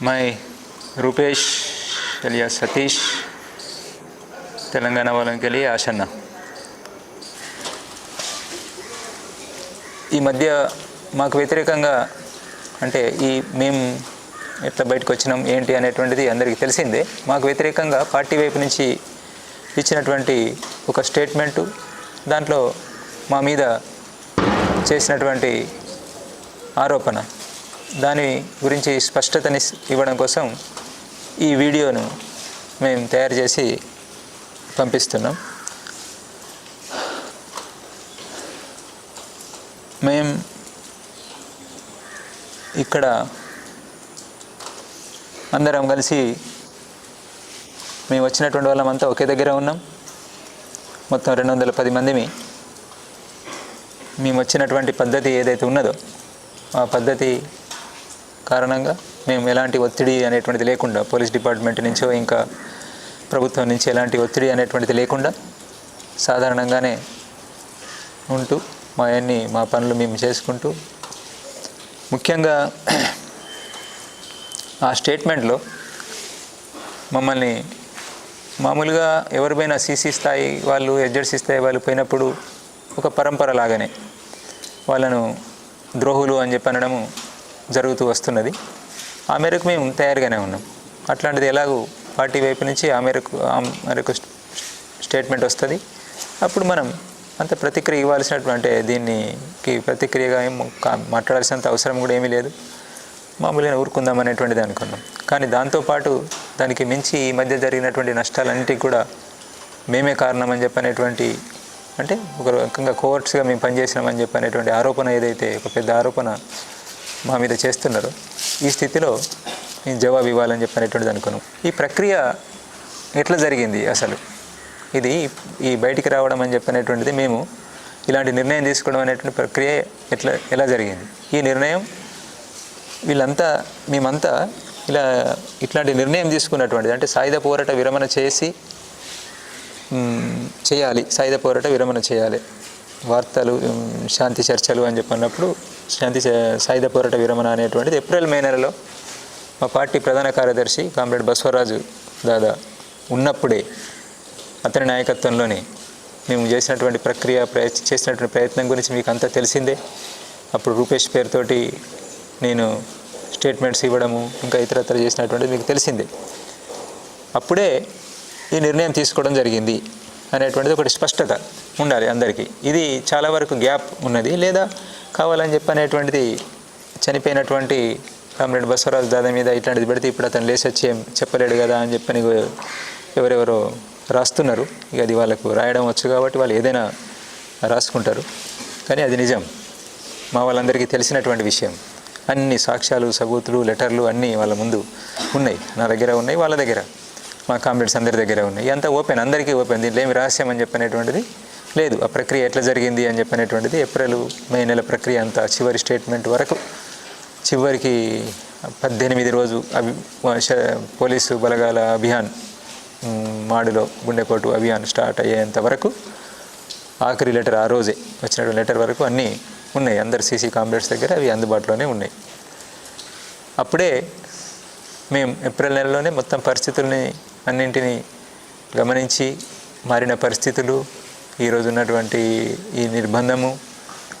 My Rupesh Alia Satish Telangana వాళ్ళకి వెళ్ళి ఆశన్న. ఈ మధ్య మాకు వ్యతిరేకంగా అంటే మేము ఎట్లా బయటకు వచ్చినాం ఏంటి అనేటువంటిది అందరికీ తెలిసిందే. మాకు వ్యతిరేకంగా పార్టీ వైపు నుంచి ఇచ్చినటువంటి ఒక స్టేట్మెంటు, దాంట్లో మా మీద చేసినటువంటి ఆరోపణ, దాని గురించి స్పష్టతని ఇవ్వడం కోసం ఈ వీడియోను మేము తయారు చేసి పంపిస్తున్నాం. మేము ఇక్కడ అందరం కలిసి మేము వచ్చినటువంటి వాళ్ళమంతా ఒకే దగ్గర ఉన్నాం. మొత్తం 210 మందిమి. మేము వచ్చినటువంటి పద్ధతి ఏదైతే ఉన్నదో ఆ పద్ధతి కారణంగా మేము ఎలాంటి ఒత్తిడి అనేటువంటిది లేకుండా, పోలీస్ డిపార్ట్మెంట్ నుంచో ఇంకా ప్రభుత్వం నుంచి ఎలాంటి ఒత్తిడి అనేటువంటిది లేకుండా సాధారణంగానే ఉంటూ మా పనులు మేము చేసుకుంటూ, ముఖ్యంగా ఆ స్టేట్మెంట్లో మమ్మల్ని మామూలుగా ఎవరిపైనా సీసీ స్థాయి వాళ్ళు, ఎడ్జెడ్సీ స్థాయి వాళ్ళు పోయినప్పుడు ఒక పరంపర లాగానే వాళ్ళను ద్రోహులు అని చెప్పి అనడము జరుగుతూ వస్తున్నది. ఆ మేరకు మేము తయారుగానే ఉన్నాం. అట్లాంటిది ఎలాగూ పార్టీ వైపు నుంచి ఆ మేరకు స్టేట్మెంట్ వస్తుంది. అప్పుడు మనం అంత ప్రతిక్రియ ఇవ్వాల్సినటువంటి, దీనికి ప్రతిక్రియగా ఏం మాట్లాడాల్సినంత అవసరం కూడా ఏమీ లేదు, మామూలుగా ఊరుకుందాం అనేటువంటిది అనుకున్నాం. కానీ దాంతోపాటు దానికి మించి ఈ మధ్య జరిగినటువంటి నష్టాలన్నింటికి కూడా మేమే కారణం అని చెప్పనేటువంటి, అంటే ఒక రకంగా కోవర్ట్స్గా మేము పనిచేసినామని చెప్పనేటువంటి ఆరోపణ, ఏదైతే ఒక పెద్ద ఆరోపణ మా మీద చేస్తున్నారో, ఈ స్థితిలో మేము జవాబు ఇవ్వాలని చెప్పనేటువంటిది అనుకున్నాం. ఈ ప్రక్రియ ఎట్లా జరిగింది అసలు, ఇది ఈ బయటికి రావడం అని చెప్పనేటువంటిది, మేము ఇలాంటి నిర్ణయం తీసుకోవడం అనేటువంటి ప్రక్రియ ఎలా జరిగింది, ఈ నిర్ణయం మేమంతా ఇట్లాంటి నిర్ణయం తీసుకున్నటువంటిది, అంటే సాయుధ పోరాట విరమణ చేయాలి, సాయుధ పోరాట విరమణ చేయాలి, వార్తలు శాంతి చర్చలు అని చెప్పినప్పుడు సాయుధ పోరాట విరమణ అనేటువంటిది ఏప్రిల్ మే నెలలో మా పార్టీ ప్రధాన కార్యదర్శి కామ్రేడ్ బసవరాజు దాదా ఉన్నప్పుడే, అతని నాయకత్వంలోనే మేము చేసినటువంటి చేసినటువంటి ప్రయత్నం గురించి మీకు అంతా తెలిసిందే. అప్పుడు రూపేష్ పేరుతోటి నేను స్టేట్మెంట్స్ ఇవ్వడము, ఇంకా ఇతరత్ర చేసినటువంటిది మీకు తెలిసిందే. అప్పుడే ఈ నిర్ణయం తీసుకోవడం జరిగింది అనేటువంటిది ఒకటి స్పష్టత ఉండాలి అందరికీ. ఇది చాలా వరకు గ్యాప్ ఉన్నది, లేదా కావాలని చెప్పనేటువంటిది చనిపోయినటువంటి కామ్రేడ్ బసవరాజు దాదా మీద ఇట్లాంటిది పెడితే ఇప్పుడు అతను లేచి వచ్చి ఏం చెప్పలేడు కదా అని చెప్పని ఎవరెవరో రాస్తున్నారు. ఇక అది వాళ్ళకు రాయడం వచ్చు కాబట్టి వాళ్ళు ఏదైనా రాసుకుంటారు. కానీ అది నిజం, మా వాళ్ళందరికీ తెలిసినటువంటి విషయం. అన్ని సాక్ష్యాలు, సబూతులు, లెటర్లు అన్నీ వాళ్ళ ముందు ఉన్నాయి, నా దగ్గర ఉన్నాయి, వాళ్ళ దగ్గర, మా కామ్రేడ్స్ అందరి దగ్గర ఉన్నాయి. అంతా ఓపెన్, అందరికీ ఓపెన్, దీంట్లో ఏమి రహస్యం అని చెప్పనేటువంటిది లేదు. ఆ ప్రక్రియ ఎట్లా జరిగింది అని చెప్పనేటువంటిది ఏప్రిల్ మే నెల ప్రక్రియ అంతా చివరి స్టేట్మెంట్ వరకు, చివరికి 18 రోజు పోలీసు బలగాల అభియాన్, మాడులో గుండెపోటు అభియాన్ స్టార్ట్ అయ్యేంత వరకు, ఆఖరి లెటర్ ఆ రోజే వచ్చినటువంటి లెటర్ వరకు అన్నీ ఉన్నాయి అందరు సీసీ కామ్రేడ్స్ దగ్గర, అవి అందుబాటులోనే ఉన్నాయి. అప్పుడే మేము ఏప్రిల్ నెలలోనే మొత్తం పరిస్థితుల్ని అన్నింటినీ గమనించి, మారిన పరిస్థితులు, ఈరోజు ఉన్నటువంటి ఈ నిర్బంధము,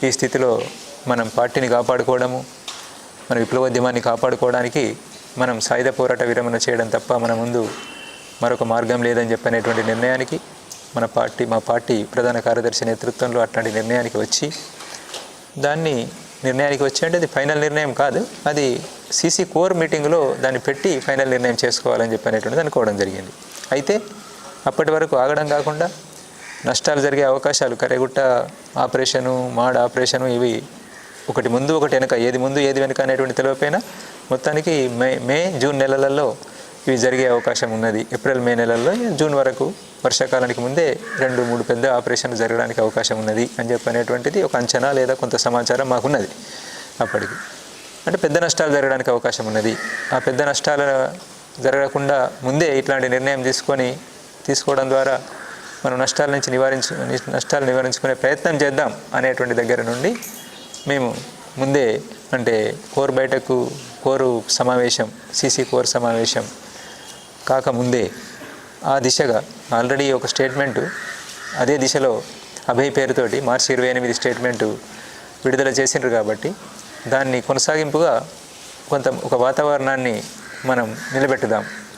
ఈ స్థితిలో మనం పార్టీని కాపాడుకోవడము, మన విప్లవోద్యమాన్ని కాపాడుకోవడానికి మనం సాయుధ పోరాట విరమణ చేయడం తప్ప మన ముందు మరొక మార్గం లేదని చెప్పనేటువంటి నిర్ణయానికి మా పార్టీ ప్రధాన కార్యదర్శి నేతృత్వంలో అట్లాంటి నిర్ణయానికి వచ్చి అంటే అది ఫైనల్ నిర్ణయం కాదు, అది సీసీ కోర్ మీటింగ్లో దాన్ని పెట్టి ఫైనల్ నిర్ణయం చేసుకోవాలని చెప్పనేటువంటిది అనుకోవడం జరిగింది. అయితే అప్పటి వరకు ఆగడం కాకుండా నష్టాలు జరిగే అవకాశాలు, కరెగుట్ట ఆపరేషను, మాడ్ ఆపరేషను, ఇవి ఒకటి ముందు ఒకటి వెనక, ఏది ముందు ఏది వెనక అనేటువంటి తెలియపోయినా మొత్తానికి మే జూన్ నెలలలో ఇవి జరిగే అవకాశం ఉన్నది. ఏప్రిల్ మే నెలల్లో జూన్ వరకు, వర్షాకాలానికి ముందే 2-3 పెద్ద ఆపరేషన్లు జరగడానికి అవకాశం ఉన్నది అని చెప్పనేటువంటిది ఒక అంచనా లేదా కొంత సమాచారం మాకున్నది అప్పటికి. అంటే పెద్ద నష్టాలు జరగడానికి అవకాశం ఉన్నది. ఆ పెద్ద నష్టాలు జరగకుండా ముందే ఇట్లాంటి నిర్ణయం తీసుకోవడం ద్వారా మనం నష్టాలు నివారించుకునే ప్రయత్నం చేద్దాం అనేటువంటి దగ్గర నుండి మేము ముందే, అంటే కోర్ బయటకు కోరు సమావేశం, సీసీ కోర్ సమావేశం కాకముందే ఆ దిశగా ఆల్రెడీ ఒక స్టేట్మెంటు అదే దిశలో అభయ్ పేరుతోటి మార్చి 28 స్టేట్మెంటు విడుదల చేసిండ్రు కాబట్టి దాన్ని కొనసాగింపుగా ఒక వాతావరణాన్ని మనం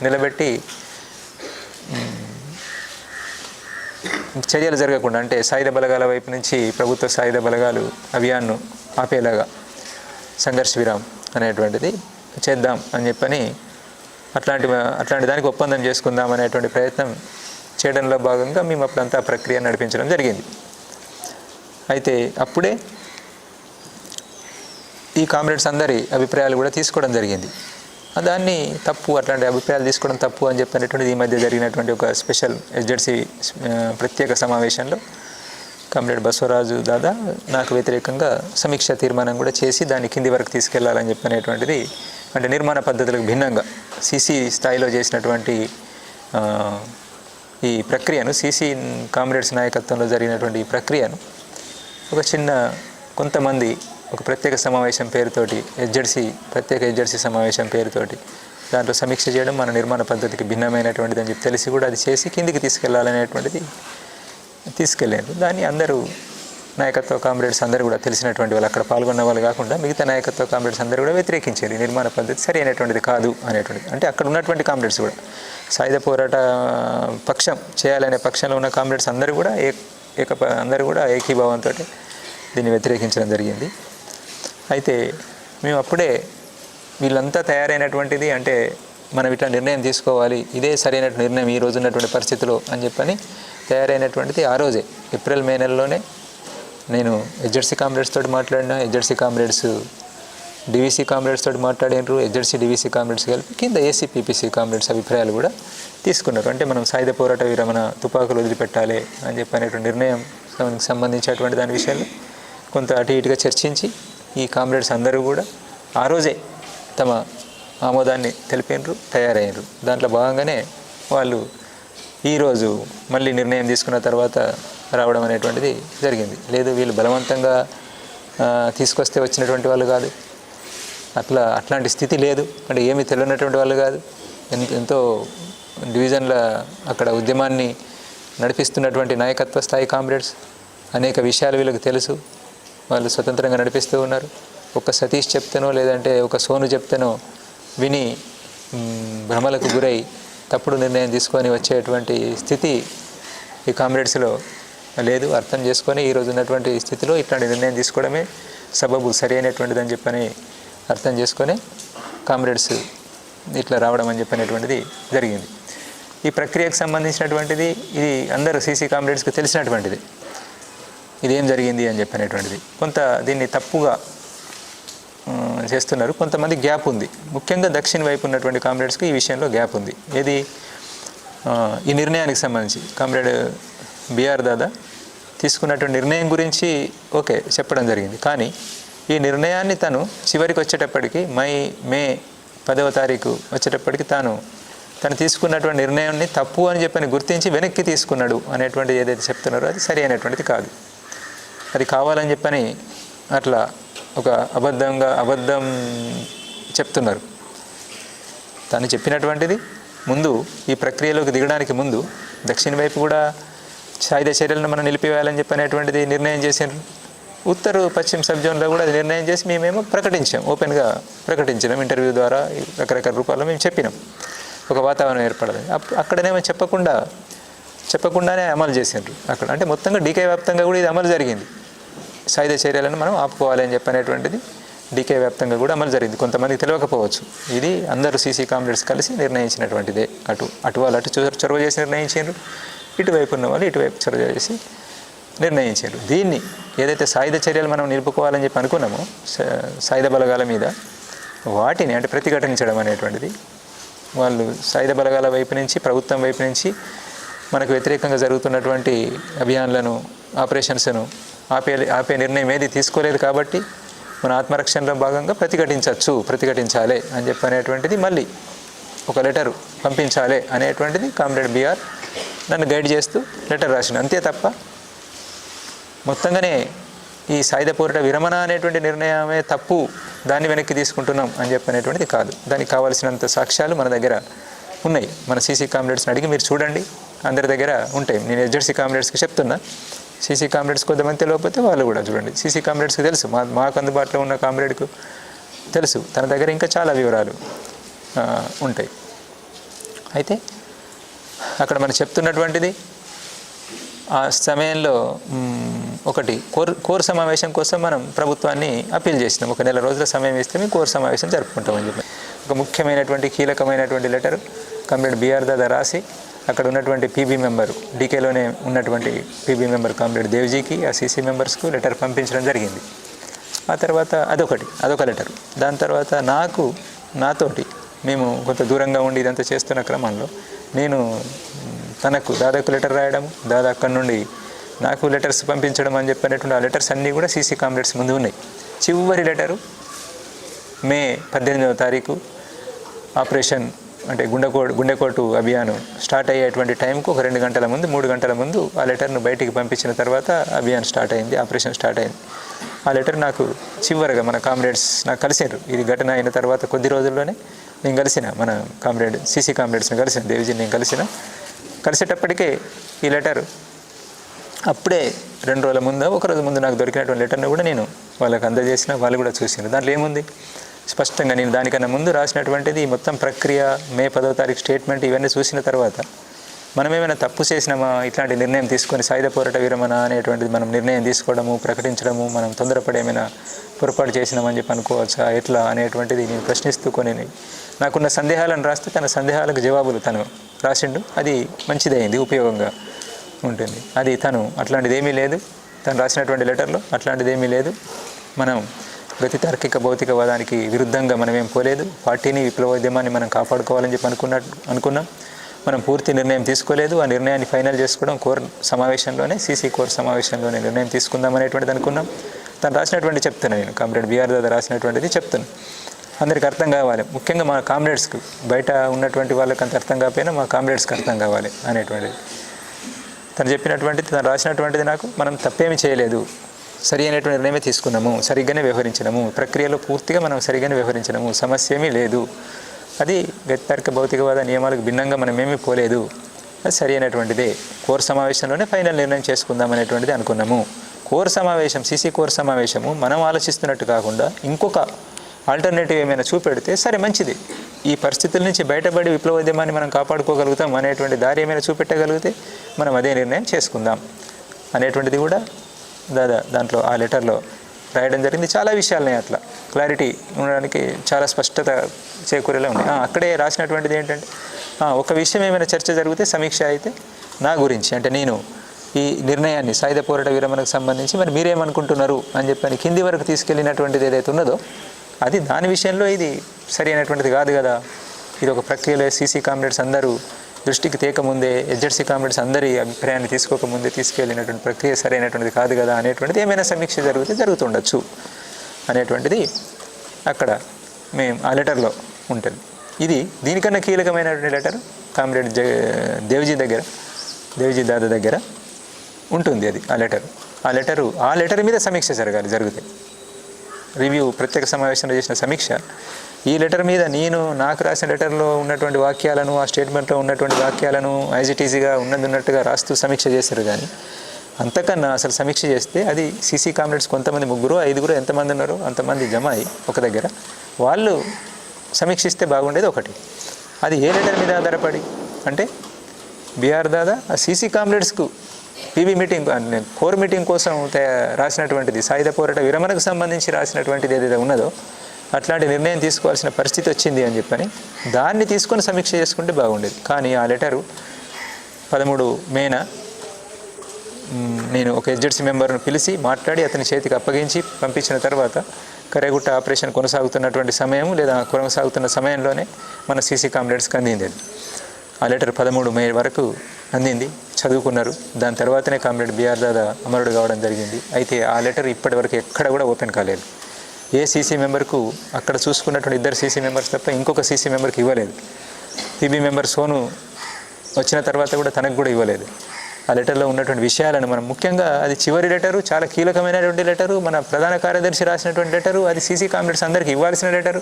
నిలబెట్టి చర్యలు జరగకుండా, అంటే సాయుధ బలగాల వైపు నుంచి ప్రభుత్వ సాయుధ బలగాలు అభియాన్ను ఆపేలాగా సంఘర్ష విరామం అనేటువంటిది చేద్దాం అని చెప్పని అట్లాంటి దానికి ఒప్పందం చేసుకుందాం అనేటువంటి ప్రయత్నం చేయడంలో భాగంగా మేము అప్పుడంతా ఆ ప్రక్రియ నడిపించడం జరిగింది. అయితే అప్పుడే ఈ కామ్రేడ్స్ అందరి అభిప్రాయాలు కూడా తీసుకోవడం జరిగింది. దాన్ని తప్పు, అట్లాంటి అభిప్రాయాలు తీసుకోవడం తప్పు అని చెప్పినటువంటిది ఈ మధ్య జరిగినటువంటి ఒక స్పెషల్ ఎస్జెడ్సీ ప్రత్యేక సమావేశంలో కామ్రేడ్ బసవరాజు దాదా నాకు వ్యతిరేకంగా సమీక్ష తీర్మానం కూడా చేసి దాన్ని కింది వరకు తీసుకెళ్లాలని చెప్పినటువంటిది, అంటే నిర్మాణ పద్ధతులకు భిన్నంగా సీసీ స్థాయిలో చేసినటువంటి ఈ ప్రక్రియను, సీసీ కామ్రేడ్స్ నాయకత్వంలో జరిగినటువంటి ఈ ప్రక్రియను కొంతమంది ఒక ప్రత్యేక సమావేశం పేరుతోటి ప్రత్యేక ఎస్జెడ్సీ సమావేశం పేరుతోటి దాంట్లో సమీక్ష చేయడం మన నిర్మాణ పద్ధతికి భిన్నమైనటువంటిది అని చెప్పి తెలిసి కూడా అది చేసి కిందికి తీసుకెళ్లాలనేటువంటిది తీసుకెళ్ళారు. దాన్ని అందరూ నాయకత్వ కామ్రేడ్స్ అందరూ కూడా తెలిసినటువంటి వాళ్ళు, అక్కడ పాల్గొన్న వాళ్ళు కాకుండా మిగతా నాయకత్వ కామ్రేడ్స్ అందరూ కూడా వ్యతిరేకించారు. నిర్మాణ పద్ధతి సరి అయినటువంటిది కాదు అనేటువంటిది. అంటే అక్కడ ఉన్నటువంటి కామ్రేడ్స్ కూడా సాయుధ పోరాట పక్షం చేయాలనే పక్షంలో ఉన్న కామ్రేడ్స్ అందరూ కూడా ఏకీభావంతో దీన్ని వ్యతిరేకించడం జరిగింది. అయితే మేము అప్పుడే వీళ్ళంతా తయారైనటువంటిది, అంటే మనం ఇట్లా నిర్ణయం తీసుకోవాలి, ఇదే సరైన నిర్ణయం ఈ రోజు ఉన్నటువంటి పరిస్థితిలో అని చెప్పని తయారైనటువంటిది ఆ రోజే ఏప్రిల్ మే నెలలోనే నేను ఎస్జెడ్సీ కామ్రేడ్స్ తోటి మాట్లాడినా, ఎస్జెడ్సీ కామ్రేడ్స్ డివిసి కామ్రేడ్స్ తోటి మాట్లాడినారు, ఎస్జెడ్సీ డివిసి కామ్రేడ్స్ కలిపి కింద ఏసీ పీపీసీ కామ్రేడ్స్ అభిప్రాయాలు కూడా తీసుకున్నారు. అంటే మనం సాయుధ పోరాట విరమణ, తుపాకులు వదిలిపెట్టాలి అని చెప్పినటువంటి నిర్ణయం సంబంధించినటువంటి దాని విషయాల్లో కొంత అటు ఇటుగా చర్చించి ఈ కామ్రేడ్స్ అందరూ కూడా ఆ రోజే తమ ఆమోదాన్ని తెలిపినారు, తయారయ్యారు. దాంట్లో భాగంగానే వాళ్ళు ఈరోజు మళ్ళీ నిర్ణయం తీసుకున్న తర్వాత రావడం అనేటువంటిది జరిగింది. లేదు వీళ్ళు బలవంతంగా తీసుకొస్తే వచ్చినటువంటి వాళ్ళు కాదు, అట్లాంటి స్థితి లేదు, అంటే ఏమీ తెలియనటువంటి వాళ్ళు కాదు. ఎంతో డివిజన్ల అక్కడ ఉద్యమాన్ని నడిపిస్తున్నటువంటి నాయకత్వ స్థాయి కామ్రేడ్స్, అనేక విషయాలు వీళ్ళకి తెలుసు, వాళ్ళు స్వతంత్రంగా నడిపిస్తూ ఉన్నారు. ఒక సతీష్ చెప్తేనో లేదంటే ఒక సోను చెప్తేనో విని భ్రమలకు గురై తప్పుడు నిర్ణయం తీసుకొని వచ్చేటువంటి స్థితి ఈ కామ్రేడ్స్లో లేదు. అర్థం చేసుకొని ఈరోజు ఉన్నటువంటి స్థితిలో ఇట్లాంటి నిర్ణయం తీసుకోవడమే సబబు సరి అయినటువంటిది అని చెప్పని అర్థం చేసుకొని కామ్రేడ్స్ ఇట్లా రావడం అని చెప్పినటువంటిది జరిగింది. ఈ ప్రక్రియకు సంబంధించినటువంటిది ఇది అందరూ సీసీ కామ్రేడ్స్కి తెలిసినటువంటిది, ఇదేం జరిగింది అని చెప్పినటువంటిది. కొంత దీన్ని తప్పుగా చేస్తున్నారు, కొంతమంది గ్యాప్ ఉంది. ముఖ్యంగా దక్షిణ వైపు ఉన్నటువంటి కామ్రేడ్స్కి ఈ విషయంలో గ్యాప్ ఉంది. ఏది ఈ నిర్ణయానికి సంబంధించి కామ్రేడ్ బిఆర్ దాదా తీసుకున్నటువంటి నిర్ణయం గురించి ఓకే చెప్పడం జరిగింది. కానీ ఈ నిర్ణయాన్ని తను చివరికి వచ్చేటప్పటికి మే 10వ తారీఖు వచ్చేటప్పటికి తను తీసుకున్నటువంటి నిర్ణయాన్ని తప్పు అని చెప్పని గుర్తించి వెనక్కి తీసుకున్నాడు అనేటువంటిది ఏదైతే చెప్తున్నారో అది సరి అయినటువంటిది కాదు. అది కావాలని చెప్పని అట్లా ఒక అబద్ధం చెప్తున్నారు. తను చెప్పినటువంటిది ముందు ఈ ప్రక్రియలోకి దిగడానికి ముందు దక్షిణ వైపు కూడా సాయుధ చర్యలను మనం నిలిపివేయాలని చెప్పనేటువంటిది నిర్ణయం చేసారు. ఉత్తర పశ్చిమ సబ్ జోన్లో కూడా అది నిర్ణయం చేసి మేమేమో ప్రకటించాం, ఓపెన్గా ప్రకటించినాం, ఇంటర్వ్యూ ద్వారా రకరకాల రూపాల్లో మేము చెప్పినాం ఒక వాతావరణం ఏర్పడాలని. అక్కడనేమో చెప్పకుండానే అమలు చేసినారు అక్కడ. అంటే మొత్తంగా డీకే వ్యాప్తంగా కూడా ఇది అమలు జరిగింది. సాయుధ చర్యలను మనం ఆపుకోవాలి అని చెప్పనేటువంటిది డీకే వ్యాప్తంగా కూడా అమలు జరిగింది. కొంతమందికి తెలియకపోవచ్చు, ఇది అందరూ సీసీ కామ్రేడ్స్ కలిసి నిర్ణయించినటువంటిదే. అటు వాళ్ళు చొరవ చేసి నిర్ణయించారు, ఇటువైపు ఉన్న వాళ్ళు ఇటువైపు చొరవ చేసి నిర్ణయించారు. దీన్ని ఏదైతే సాయుధ చర్యలు మనం నిలుపుకోవాలని చెప్పి అనుకున్నామో సాయుధ బలగాల మీద, వాటిని అంటే ప్రతిఘటించడం అనేటువంటిది వాళ్ళు సాయుధ బలగాల వైపు నుంచి, ప్రభుత్వం వైపు నుంచి మనకు వ్యతిరేకంగా జరుగుతున్నటువంటి అభియాన్లను, ఆపరేషన్స్ను ఆపే నిర్ణయం ఏది తీసుకోలేదు. కాబట్టి మన ఆత్మరక్షణలో భాగంగా ప్రతిఘటించాలి అని చెప్పనేటువంటిది మళ్ళీ ఒక లెటర్ పంపించాలి అనేటువంటిది కామ్రేడ్ బిఆర్ నన్ను గైడ్ చేస్తూ లెటర్ రాసిన. అంతే తప్ప మొత్తంగానే ఈ సాయుధ పోరాట విరమణ అనేటువంటి నిర్ణయమే తప్పు దాన్ని వెనక్కి తీసుకుంటున్నాం అని చెప్పనేటువంటిది కాదు. దానికి కావాల్సినంత సాక్ష్యాలు మన దగ్గర ఉన్నాయి. మన సీసీ కామ్రేడ్స్ని అడిగి మీరు చూడండి, అందరి దగ్గర ఉంటాయి. నేను ఎస్జెడ్సీ కామ్రేడ్స్కి చెప్తున్నా, సీసీ కామ్రేడ్స్ కొంతమంది తెలియకపోతే వాళ్ళు కూడా చూడండి. సీసీ కామ్రేడ్స్కి తెలుసు, మాకు అందుబాటులో ఉన్న కామ్రేడ్కు తెలుసు, తన దగ్గర ఇంకా చాలా వివరాలు ఉంటాయి. అయితే అక్కడ మనం చెప్తున్నటువంటిది ఆ సమయంలో ఒకటి కోర్ సమావేశం కోసం మనం ప్రభుత్వాన్ని అప్పీల్ చేసినాం. ఒక నెల రోజుల సమయం ఇస్తే మేము కోర్ సమావేశం జరుపుకుంటామని చెప్పి ఒక ముఖ్యమైనటువంటి కీలకమైనటువంటి లెటర్ కామ్రేడ్ బిఆర్ దాదా రాసి అక్కడ ఉన్నటువంటి పీబీ మెంబర్ డీకేలోనే ఉన్నటువంటి పీబీ మెంబర్ కామ్రేడ్ దేవ్జీకి ఆ సీసీ మెంబర్స్కు లెటర్ పంపించడం జరిగింది. ఆ తర్వాత అదొక లెటర్. దాని తర్వాత నాతోటి మేము కొంత దూరంగా ఉండి ఇదంతా చేస్తున్న క్రమంలో నేను తనకు దాదాకు లెటర్ రాయడం, దాదా అక్కడి నుండి నాకు లెటర్స్ పంపించడం అని చెప్పినటువంటి ఆ లెటర్స్ అన్నీ కూడా సీసీ కామ్రేడ్స్ ముందు ఉన్నాయి. చివరి లెటరు మే 18వ తారీఖు ఆపరేషన్ అంటే గుండెకోటు అభియాను స్టార్ట్ అయ్యేటువంటి టైంకు ఒక 2 గంటల ముందు 3 గంటల ముందు ఆ లెటర్ను బయటికి పంపించిన తర్వాత అభియాన్ స్టార్ట్ అయింది, ఆపరేషన్ స్టార్ట్ అయింది. ఆ లెటర్ నాకు చివరిగా మన కామ్రేడ్స్ నాకు కలిసారు. ఇది ఘటన అయిన తర్వాత కొద్ది రోజుల్లోనే నేను కలిసిన మన కామ్రేడ్ సీసీ కామ్రేడ్స్ని కలిసిన దేవిజీని నేను కలిసేటప్పటికే ఈ లెటర్ అప్పుడే 2 రోజుల ముందు ఒక రోజు ముందు నాకు దొరికినటువంటి లెటర్ను కూడా నేను వాళ్ళకి అందజేసిన, వాళ్ళు కూడా చూసినారు. దాంట్లో ఏముంది స్పష్టంగా నేను దానికన్నా ముందు రాసినటువంటిది మొత్తం ప్రక్రియ, మే 10వ తారీఖు స్టేట్మెంట్ ఇవన్నీ చూసిన తర్వాత మనమేమైనా తప్పు చేసినామా, ఇట్లాంటి నిర్ణయం తీసుకొని సాయుధ పోరాట విరమణ అనేటువంటిది మనం నిర్ణయం తీసుకోవడము ప్రకటించడము మనం తొందరపడి ఏమైనా పొరపాటు చేసినామని చెప్పి అనుకోవచ్చా ఎట్లా అనేటువంటిది నేను ప్రశ్నిస్తూ కొని నాకున్న సందేహాలను రాస్తే తన సందేహాలకు జవాబులు తను రాసిండు. అది మంచిదైంది, ఉపయోగంగా ఉంటుంది. అది తను అట్లాంటిది ఏమీ లేదు, తను రాసినటువంటి లెటర్లో అట్లాంటిది ఏమీ లేదు. మనం గతి తార్కిక భౌతికవాదానికి విరుద్ధంగా మనమేం పోలేదు. పార్టీని విప్లవోద్యమాన్ని మనం కాపాడుకోవాలని చెప్పి అనుకున్నాం. మనం పూర్తి నిర్ణయం తీసుకోలేదు. ఆ నిర్ణయాన్ని ఫైనల్ చేసుకోవడం కోర్ సమావేశంలోనే, సీసీ కోర్ సమావేశంలోనే నిర్ణయం తీసుకుందాం అనేటువంటిది అనుకున్నాం. తను రాసినటువంటి చెప్తున్నాను, నేను కామ్రేడ్ బిఆర్ దాదా రాసినటువంటిది చెప్తాను. అందరికీ అర్థం కావాలి, ముఖ్యంగా మా కామ్రేడ్స్కి, బయట ఉన్నటువంటి వాళ్ళకి అంత అర్థం కాకపోయినా మా కామ్రేడ్స్కి అర్థం కావాలి అనేటువంటిది తను రాసినటువంటిది నాకు మనం తప్పేమీ చేయలేదు, సరి అయినటువంటి నిర్ణయమే తీసుకున్నాము, సరిగ్గానే వ్యవహరించినాము, ప్రక్రియలో పూర్తిగా మనం సరిగ్గానే వ్యవహరించినాము, సమస్య ఏమీ లేదు, అది గతితార్కిక భౌతికవాద నియమాలకు భిన్నంగా మనం ఏమీ పోలేదు, అది సరి అయినటువంటిదే, కోర్ సమావేశంలోనే ఫైనల్ నిర్ణయం చేసుకుందాం అనేటువంటిది అనుకున్నాము. కోర్ సమావేశం, సీసీ కోర్ సమావేశము మనం ఆలోచిస్తున్నట్టు కాకుండా ఇంకొక ఆల్టర్నేటివ్ ఏమైనా చూపెడితే సరే మంచిది, ఈ పరిస్థితుల నుంచి బయటపడి విప్లవోద్యమాన్ని మనం కాపాడుకోగలుగుతాం అనేటువంటి దారి ఏమైనా చూపెట్టగలిగితే మనం అదే నిర్ణయం చేసుకుందాం అనేటువంటిది కూడా దాంట్లో ఆ లెటర్లో రాయడం జరిగింది. చాలా విషయాలున్నాయి, అట్లా క్లారిటీ ఉండడానికి చాలా స్పష్టత చేకూరేలా ఉన్నాయి. అక్కడే రాసినటువంటిది ఏంటంటే ఒక విషయం ఏమైనా చర్చ జరిగితే సమీక్ష అయితే నా గురించి, అంటే నేను ఈ నిర్ణయాన్ని సాయుధ పోరాట విరమణకు సంబంధించి మరి మీరేమనుకుంటున్నారు అని చెప్పని కింది వరకు తీసుకెళ్ళినటువంటిది ఏదైతే ఉన్నదో అది దాని విషయంలో ఇది సరి అయినటువంటిది కాదు కదా, ఇది ఒక ప్రక్రియలో సీసీ కామ్రేడ్స్ అందరూ దృష్టికి తేకముందే, ఎస్జెడ్సీ కామ్రేడ్స్ అందరి అభిప్రాయాన్ని తీసుకోకముందే తీసుకెళ్ళినటువంటి ప్రక్రియ సరైనటువంటిది కాదు కదా అనేటువంటిది ఏమైనా సమీక్ష జరిగితే జరుగుతుండొచ్చు అనేటువంటిది అక్కడ మేము ఆ లెటర్లో ఉంటుంది. ఇది దీనికన్నా కీలకమైనటువంటి లెటర్ కామ్రేడ్ దేవ్జీ దాదా దగ్గర ఉంటుంది. అది ఆ లెటర్ మీద సమీక్ష జరుగుతాయి. రివ్యూ ప్రత్యేక సమావేశంలో చేసిన సమీక్ష ఈ లెటర్ మీద నేను నాకు రాసిన లెటర్లో ఉన్నటువంటి వాక్యాలను, ఆ స్టేట్మెంట్లో ఉన్నటువంటి వాక్యాలను యాజ్ ఇట్ ఈజీగా ఉన్నట్టుగా రాస్తూ సమీక్ష చేశారు. కానీ అంతకన్నా అసలు సమీక్ష చేస్తే అది సీసీ కామ్రేడ్స్ కొంతమంది 3, 5 ఎంతమంది ఉన్నారో అంతమంది జమ అయ్యి ఒక దగ్గర వాళ్ళు సమీక్షిస్తే బాగుండేది ఒకటి. అది ఏ లెటర్ మీద ఆధారపడి అంటే బిఆర్ దాదా ఆ సీసీ కామ్రేడ్స్కు పీబీ మీటింగ్, కోర్ మీటింగ్ కోసం రాసినటువంటిది, సాయుధ పోరాట విరమణకు సంబంధించి రాసినటువంటిది ఏదైతే ఉన్నదో అట్లాంటి నిర్ణయం తీసుకోవాల్సిన పరిస్థితి వచ్చింది అని చెప్పని దాన్ని తీసుకొని సమీక్ష చేసుకుంటే బాగుండేది. కానీ ఆ లెటరు 13 మేన నేను ఒక ఎస్జెడ్సీ మెంబర్ను పిలిచి మాట్లాడి అతని చేతికి అప్పగించి పంపించిన తర్వాత కరేగుట్ట ఆపరేషన్ కొనసాగుతున్నటువంటి సమయం లేదా కొనసాగుతున్న సమయంలోనే మన సీసీ కామ్రేడ్స్కి అందింది. ఆ లెటర్ 13 మే వరకు అందింది, చదువుకున్నారు. దాని తర్వాతనే కామ్రేడ్ బిఆర్ దాదా అమరుడు కావడం జరిగింది. అయితే ఆ లెటర్ ఇప్పటివరకు ఎక్కడ కూడా ఓపెన్ కాలేదు. ఏ సీసీ మెంబర్కు అక్కడ చూసుకున్నటువంటి 2 సీసీ మెంబర్స్ తప్ప ఇంకొక సీసీ మెంబర్కి ఇవ్వలేదు. పీబీ మెంబర్ సోను వచ్చిన తర్వాత కూడా తనకు కూడా ఇవ్వలేదు. ఆ లెటర్లో ఉన్నటువంటి విషయాలను మనం ముఖ్యంగా అది చివరి లెటరు, చాలా కీలకమైనటువంటి లెటరు, మన ప్రధాన కార్యదర్శి రాసినటువంటి లెటరు, అది సీసీ కామ్రేడ్స్ అందరికీ ఇవ్వాల్సిన లెటరు.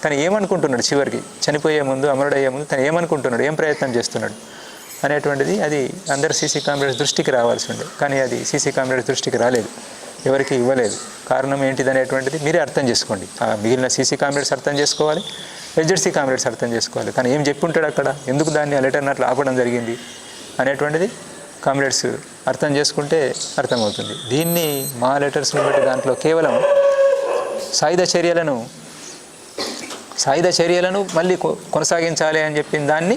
తను ఏమనుకుంటున్నాడు చివరికి చనిపోయే ముందు, అమరుడయ్యే ముందు తను ఏమనుకుంటున్నాడు, ఏం ప్రయత్నం చేస్తున్నాడు అనేటువంటిది అది అందరు సీసీ కామ్రేడ్స్ దృష్టికి రావాల్సి ఉండే. కానీ అది సీసీ కామ్రేడ్స్ దృష్టికి రాలేదు, ఎవరికి ఇవ్వలేదు. కారణం ఏంటిది అనేటువంటిది మీరే అర్థం చేసుకోండి. ఆ మిగిలిన సీసీ కామ్రేడ్స్ అర్థం చేసుకోవాలి, ఎస్జెడ్సీ కామ్రేడ్స్ అర్థం చేసుకోవాలి. తను ఏం చెప్పి ఉంటాడు అక్కడ, ఎందుకు దాన్ని ఆ లెటర్ని అట్లా ఆపడం జరిగింది అనేటువంటిది కామ్రేడ్స్ అర్థం చేసుకుంటే అర్థమవుతుంది. దీన్ని మా లెటర్స్ని బట్టి దాంట్లో కేవలం సాయుధ చర్యలను మళ్ళీ కొనసాగించాలి అని చెప్పిన దాన్ని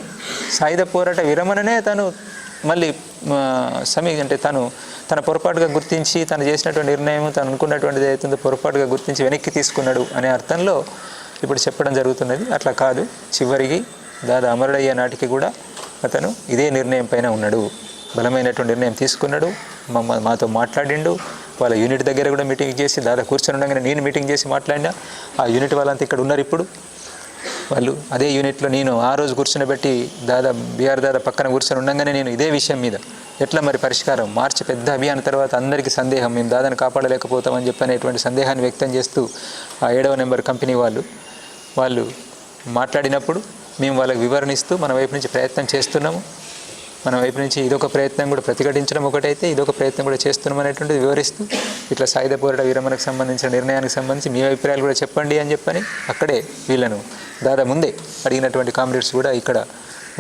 సాయుధ పోరాట విరమణనే తను మళ్ళీ అంటే తన పొరపాటుగా గుర్తించి తను చేసినటువంటి నిర్ణయం, తను అనుకున్నటువంటిది ఏదైతుందో పొరపాటుగా గుర్తించి వెనక్కి తీసుకున్నాడు అనే అర్థంలో ఇప్పుడు చెప్పడం జరుగుతున్నది. అట్లా కాదు, చివరికి దాదా అమరుడయ్యే నాటికి కూడా అతను ఇదే నిర్ణయం పైన ఉన్నాడు, బలమైనటువంటి నిర్ణయం తీసుకున్నాడు, మాతో మాట్లాడిండు. వాళ్ళ యూనిట్ దగ్గర కూడా మీటింగ్ చేసి దాదా కూర్చొని ఉండగానే నేను మీటింగ్ చేసి మాట్లాడినా. ఆ యూనిట్ వాళ్ళంతా ఇక్కడ ఉన్నారు. ఇప్పుడు వాళ్ళు అదే యూనిట్లో నేను ఆ రోజు కూర్చునిబెట్టి బీఆర్ దాదా పక్కన కూర్చొని ఉండగానే నేను ఇదే విషయం మీద ఎట్లా మరి పరిష్కారం, మార్చి పెద్ద అభియాన్ తర్వాత అందరికీ సందేహం, మేము దాదాని కాపాడలేకపోతామని చెప్పనేటువంటి సందేహాన్ని వ్యక్తం చేస్తూ ఆ 7వ నెంబర్ కంపెనీ వాళ్ళు మాట్లాడినప్పుడు మేము వాళ్ళకి వివరణిస్తూ మన వైపు నుంచి ప్రయత్నం చేస్తున్నాము, మన వైపు నుంచి ఇదొక ప్రయత్నం కూడా ప్రతిఘటించడం ఒకటైతే ఇదొక ప్రయత్నం కూడా చేస్తున్నాం అనేటువంటిది వివరిస్తూ ఇట్లా సాయుధ పోరాట విరమణకు సంబంధించిన నిర్ణయానికి సంబంధించి మీ అభిప్రాయాలు కూడా చెప్పండి అని చెప్పని అక్కడే వీళ్ళను దాదా ముందే అడిగినటువంటి కామ్రేడ్స్ కూడా ఇక్కడ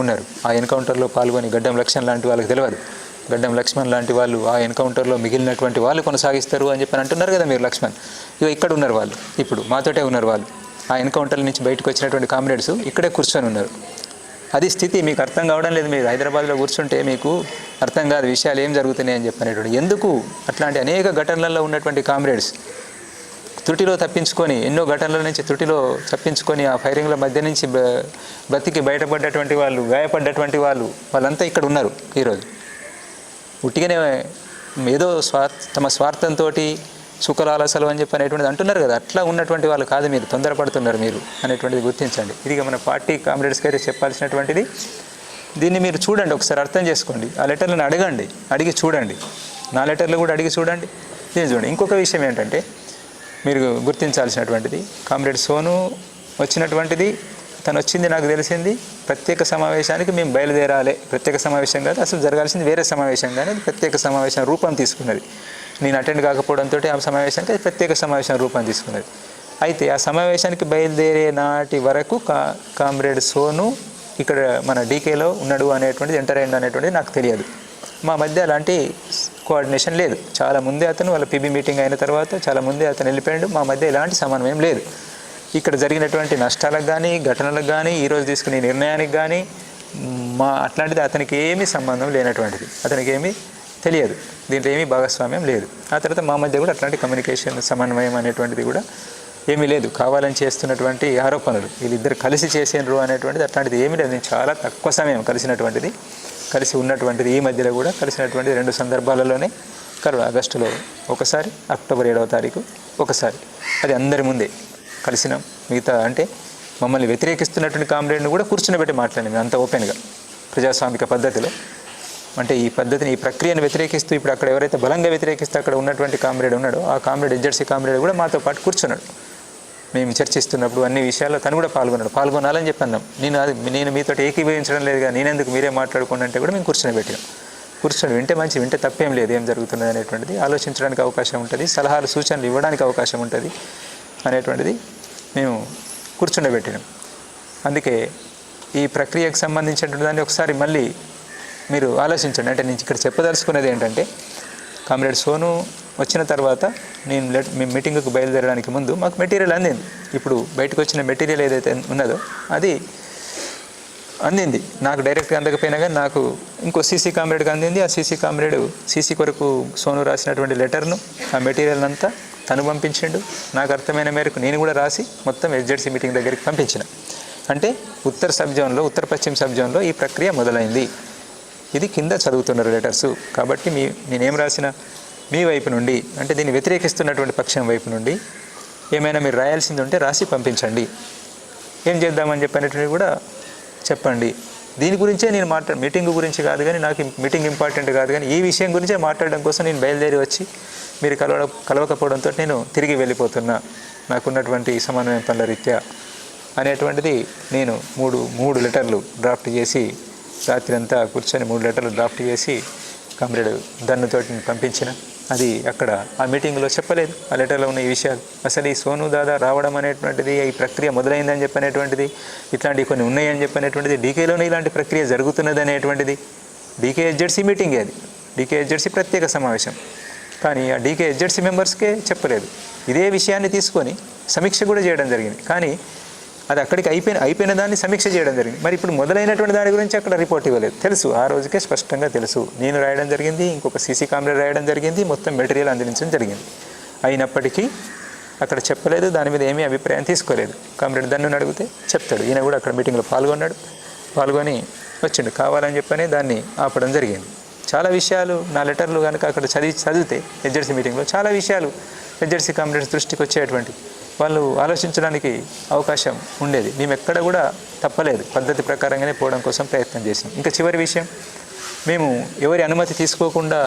ఉన్నారు. ఆ ఎన్కౌంటర్లో పాల్గొని గడ్డం లక్ష్మణ్ లాంటి వాళ్ళకి తెలియదు, గడ్డం లక్ష్మణ్ లాంటి వాళ్ళు ఆ ఎన్కౌంటర్లో మిగిలినటువంటి వాళ్ళు కొనసాగిస్తారు అని చెప్పని అంటున్నారు కదా మీరు. లక్ష్మణ్ ఇక్కడ ఉన్నారు, వాళ్ళు ఇప్పుడు మాతోటే ఉన్నారు. వాళ్ళు ఆ ఎన్కౌంటర్ల నుంచి బయటకు వచ్చినటువంటి కామ్రేడ్స్ ఇక్కడే కూర్చొని ఉన్నారు. అది స్థితి మీకు అర్థం కావడం లేదు. మీరు హైదరాబాద్లో కూర్చుంటే మీకు అర్థం కాదు విషయాలు ఏం జరుగుతున్నాయి అని చెప్పనేటువంటి. ఎందుకు అట్లాంటి అనేక ఘటనలలో ఉన్నటువంటి కామ్రేడ్స్ త్రుటిలో తప్పించుకొని, ఎన్నో ఘటనల నుంచి త్రుటిలో తప్పించుకొని ఆ ఫైరింగ్ల మధ్య నుంచి బ్రతికి బయటపడ్డటువంటి వాళ్ళు, గాయపడ్డటువంటి వాళ్ళంతా ఇక్కడ ఉన్నారు ఈరోజు. ఉట్టిగానే ఏదో తమ స్వార్థంతో సుఖలాలసలు అని చెప్పి అనేటువంటిది అంటున్నారు కదా, అట్లా ఉన్నటువంటి వాళ్ళు కాదు, మీరు తొందరపడుతున్నారు మీరు అనేటువంటిది గుర్తించండి. ఇది మన పార్టీ కామ్రేడ్స్కి అయితే చెప్పాల్సినటువంటిది. దీన్ని మీరు చూడండి, ఒకసారి అర్థం చేసుకోండి. ఆ లెటర్లను అడిగి చూడండి, నా లెటర్లు కూడా అడిగి చూడండి, దీన్ని చూడండి. ఇంకొక విషయం ఏంటంటే మీరు గుర్తించాల్సినటువంటిది, కామ్రేడ్ సోను వచ్చినటువంటిది, తను వచ్చింది నాకు తెలిసింది ప్రత్యేక సమావేశానికి మేము బయలుదేరాలి. ప్రత్యేక సమావేశం కాదు, అసలు జరగాల్సింది వేరే సమావేశం, కానీ అది ప్రత్యేక సమావేశం రూపం తీసుకున్నది. నేను అటెండ్ కాకపోవడంతో ఆ సమావేశానికి అది ప్రత్యేక సమావేశం రూపం తీసుకున్నది. అయితే ఆ సమావేశానికి బయలుదేరే నాటి వరకు కామ్రేడ్ సోను ఇక్కడ మన డీకేలో ఉన్నాడు అనేటువంటిది, ఎంటర్ అయ్యింది అనేటువంటిది నాకు తెలియదు. మా మధ్య అలాంటి కోఆర్డినేషన్ లేదు. చాలా ముందే అతను వాళ్ళ పీబీ మీటింగ్ అయిన తర్వాత చాలా ముందే అతను వెళ్ళిపోయాడు. మా మధ్య ఎలాంటి సమన్వయం లేదు. ఇక్కడ జరిగినటువంటి నష్టాలకు కానీ, ఘటనలకు కానీ, ఈరోజు తీసుకునే నిర్ణయానికి కానీ అట్లాంటిది అతనికి ఏమీ సంబంధం లేనటువంటిది, అతనికి ఏమీ తెలియదు, దీంట్లో ఏమీ భాగస్వామ్యం లేదు. ఆ తర్వాత మా మధ్య కూడా అట్లాంటి కమ్యూనికేషన్ సమన్వయం అనేటువంటిది కూడా ఏమీ లేదు. కావాలని చేస్తున్నటువంటి ఆరోపణలు, వీళ్ళిద్దరు కలిసి చేసినారు అనేటువంటిది అట్లాంటిది ఏమీ లేదు. నేను చాలా తక్కువ సమయం కలిసి ఉన్నటువంటిది, ఈ మధ్యలో కూడా కలిసినటువంటి 2 సందర్భాలలోనే, ఆగస్టులో ఒకసారి, అక్టోబర్ 7వ తారీఖు ఒకసారి, అది అందరి ముందే కలిసినాం. మిగతా అంటే మమ్మల్ని వ్యతిరేకిస్తున్నటువంటి కామ్రేడ్ని కూడా కూర్చునిబెట్టి మాట్లాడినాం అంత ఓపెన్గా, ప్రజాస్వామిక పద్ధతిలో. అంటే ఈ పద్ధతిని, ఈ ప్రక్రియను వ్యతిరేకిస్తూ ఇప్పుడు అక్కడ ఎవరైతే బలంగా వ్యతిరేకిస్తూ అక్కడ ఉన్నటువంటి కామ్రేడ్ ఉన్నాడో, ఆ కామ్రేడ్ ఎస్జెడ్సీ కామ్రేడ్ కూడా మాతో పాటు కూర్చున్నాడు. మేము చర్చిస్తున్నప్పుడు అన్ని విషయాల్లో తను కూడా పాల్గొనాలని చెప్పి అన్నాం. నేను మీతో ఏకీభవించడం లేదుగా, నేనెందుకు, మీరే మాట్లాడుకోండి అంటే కూడా మేము కూర్చొని వింటే తప్పేం లేదు, ఏం జరుగుతున్నది అనేటువంటిది ఆలోచించడానికి అవకాశం ఉంటుంది, సలహాలు సూచనలు ఇవ్వడానికి అవకాశం ఉంటుంది అనేటువంటిది మేము కూర్చుండబెట్టినాం. అందుకే ఈ ప్రక్రియకు సంబంధించినటువంటి దాన్ని ఒకసారి మళ్ళీ మీరు ఆలోచించండి. అంటే నేను ఇక్కడ చెప్పదలుచుకున్నది ఏంటంటే, కామ్రేడ్ సోను వచ్చిన తర్వాత మేము మీటింగ్కు బయలుదేరడానికి ముందు మాకు మెటీరియల్ అందింది. ఇప్పుడు బయటకు వచ్చిన మెటీరియల్ ఏదైతే ఉన్నదో అది అందింది. నాకు డైరెక్ట్గా అందకపోయినా కానీ నాకు ఇంకో సీసీ కామ్రేడ్కి అందింది. ఆ సీసీ కొరకు సోను రాసినటువంటి లెటర్ను, ఆ మెటీరియల్ అంతా తను పంపించిండు. నాకు అర్థమైన మేరకు నేను కూడా రాసి మొత్తం ఎస్జెడ్సీ మీటింగ్ దగ్గరికి పంపించిన. అంటే ఉత్తర పశ్చిమ సబ్ జోన్లో ఈ ప్రక్రియ మొదలైంది. ఇది కింద చదువుతున్నారు లెటర్సు. కాబట్టి నేనేం రాసిన మీ వైపు నుండి, అంటే దీన్ని వ్యతిరేకిస్తున్నటువంటి పక్షం వైపు నుండి ఏమైనా మీరు రాయాల్సింది ఉంటే రాసి పంపించండి, ఏం చేద్దామని చెప్పినటువంటి కూడా చెప్పండి దీని గురించే నేను మీటింగ్ గురించి కాదు కానీ నాకు మీటింగ్ ఇంపార్టెంట్ కాదు కానీ ఈ విషయం గురించే మాట్లాడడం కోసం నేను బయలుదేరి వచ్చి మీరు కలవకపోవడంతో నేను తిరిగి వెళ్ళిపోతున్నా నాకున్నటువంటి సమన్వయం పనుల రీత్యా అనేటువంటిది నేను మూడు లెటర్లు డ్రాఫ్ట్ చేసి రాత్రి అంతా కూర్చొని 3 లెటర్లు డ్రాఫ్ట్ చేసి కామ్రేడ్ దన్నుతోటి పంపించిన. అది అక్కడ ఆ మీటింగ్లో చెప్పలేదు ఆ లెటర్లో ఉన్న ఈ విషయాలు. అసలు ఈ సోను దాదా రావడం అనేటువంటిది ఈ ప్రక్రియ మొదలైందని చెప్పనేటువంటిది, ఇట్లాంటివి కొన్ని ఉన్నాయని చెప్పనేటువంటిది, డీకేలోనే ఇలాంటి ప్రక్రియ జరుగుతున్నది అనేటువంటిది డీకేఎస్జెడ్సీ మీటింగే, అది డీకేఎస్జెడ్సీ ప్రత్యేక సమావేశం. కానీ ఆ డీకేఎస్జెడ్సీ మెంబర్స్కే చెప్పలేదు. ఇదే విషయాన్ని తీసుకొని సమీక్ష కూడా చేయడం జరిగింది. కానీ అది అక్కడికి అయిపోయిన దాన్ని సమీక్ష చేయడం జరిగింది. మరి ఇప్పుడు మొదలైనటువంటి దాని గురించి అక్కడ రిపోర్ట్ ఇవ్వలేదు. తెలుసు, ఆ రోజుకే స్పష్టంగా తెలుసు. నేను రాయడం జరిగింది, ఇంకొక సీసీ కామ్రేడ్ రాయడం జరిగింది, మొత్తం మెటీరియల్ అందించడం జరిగింది. అయినప్పటికీ అక్కడ చెప్పలేదు, దాని మీద ఏమీ అభిప్రాయం తీసుకోలేదు. కామ్రేడ్ దన్నుని అడిగితే చెప్తాడు. ఈయన కూడా అక్కడ మీటింగ్లో పాల్గొని వచ్చిండు. కావాలని చెప్పని దాన్ని ఆపడం జరిగింది. చాలా విషయాలు నా లెటర్లు కనుక అక్కడ చదివితే ఎస్జెడ్సీ మీటింగ్లో చాలా విషయాలు ఎస్జెడ్సీ కామ్రేడ్స్ దృష్టికి వచ్చేటువంటి వాళ్ళు ఆలోచించడానికి అవకాశం ఉండేది. మేము ఎక్కడ కూడా తప్పలేదు, పద్ధతి ప్రకారంగానే పోవడం కోసం ప్రయత్నం చేసినాం. ఇంకా చివరి విషయం, మేము ఎవరి అనుమతి తీసుకోకుండా